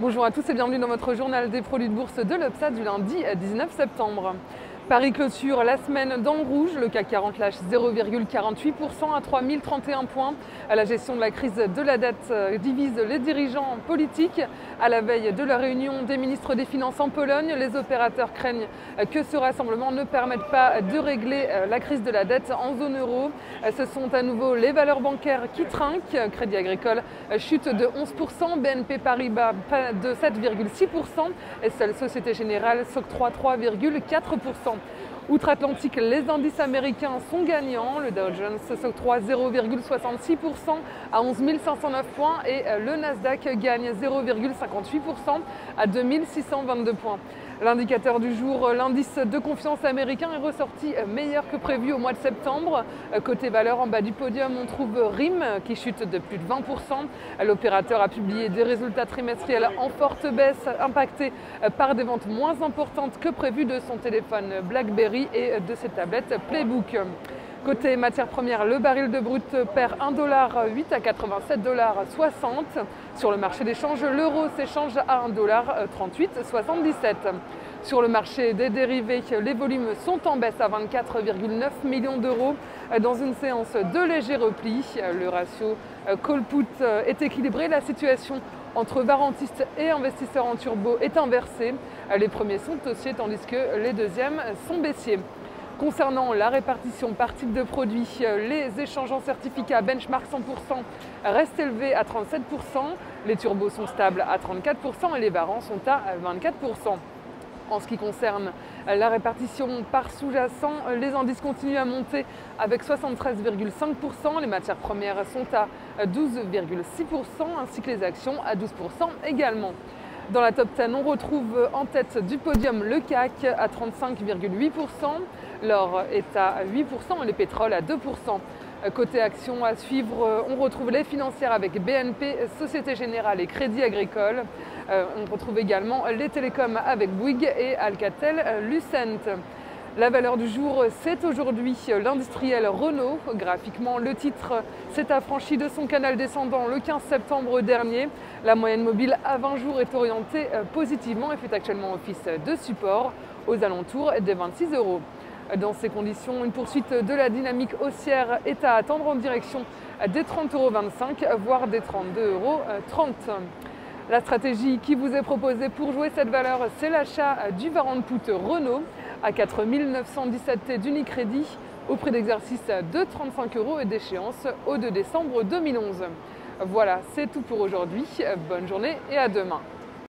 Bonjour à tous et bienvenue dans votre journal des produits de bourse de l'Obsa du lundi 19 septembre. Paris clôture la semaine dans le rouge, le CAC 40 lâche 0,48% à 3031 points. La gestion de la crise de la dette divise les dirigeants politiques. À la veille de la réunion des ministres des Finances en Pologne, les opérateurs craignent que ce rassemblement ne permette pas de régler la crise de la dette en zone euro. Ce sont à nouveau les valeurs bancaires qui trinquent. Crédit Agricole chute de 11%, BNP Paribas de 7,6% et seule Société Générale s'octroie 3,4%. Outre-Atlantique, les indices américains sont gagnants. Le Dow Jones s'octroie 0,66% à 11 509 points et le Nasdaq gagne 0,58% à 2622 points. L'indicateur du jour, l'indice de confiance américain est ressorti meilleur que prévu au mois de septembre. Côté valeur, en bas du podium, on trouve RIM qui chute de plus de 20%. L'opérateur a publié des résultats trimestriels en forte baisse, impactés par des ventes moins importantes que prévu de son téléphone BlackBerry et de ses tablettes Playbook. Côté matières premières, le baril de brut perd 1,08 $ à 87,60 $. Sur le marché d'échange, l'euro s'échange à 1,3877 $. Sur le marché des dérivés, les volumes sont en baisse à 24,9 millions d'euros dans une séance de léger repli. Le ratio call-put est équilibré. La situation entre varentistes et investisseurs en turbo est inversée. Les premiers sont haussiers tandis que les deuxièmes sont baissiers. Concernant la répartition par type de produit, les échanges en certificats benchmark 100% restent élevés à 37%, les turbos sont stables à 34% et les varants sont à 24%. En ce qui concerne la répartition par sous-jacent, les indices continuent à monter avec 73,5%, les matières premières sont à 12,6% ainsi que les actions à 12% également. Dans la top 10, on retrouve en tête du podium le CAC à 35,8%, l'or est à 8% et le pétrole à 2%. Côté actions à suivre, on retrouve les financières avec BNP, Société Générale et Crédit Agricole. On retrouve également les télécoms avec Bouygues et Alcatel-Lucent. La valeur du jour, c'est aujourd'hui l'industriel Renault. Graphiquement, le titre s'est affranchi de son canal descendant le 15 septembre dernier. La moyenne mobile à 20 jours est orientée positivement et fait actuellement office de support aux alentours des 26 €. Dans ces conditions, une poursuite de la dynamique haussière est à attendre en direction des 30,25 €, voire des 32,30 €. La stratégie qui vous est proposée pour jouer cette valeur, c'est l'achat du warrant put Renault à 4 917 T d'Unicredit au prix d'exercice de 35 € et d'échéance au 2 décembre 2011. Voilà, c'est tout pour aujourd'hui. Bonne journée et à demain.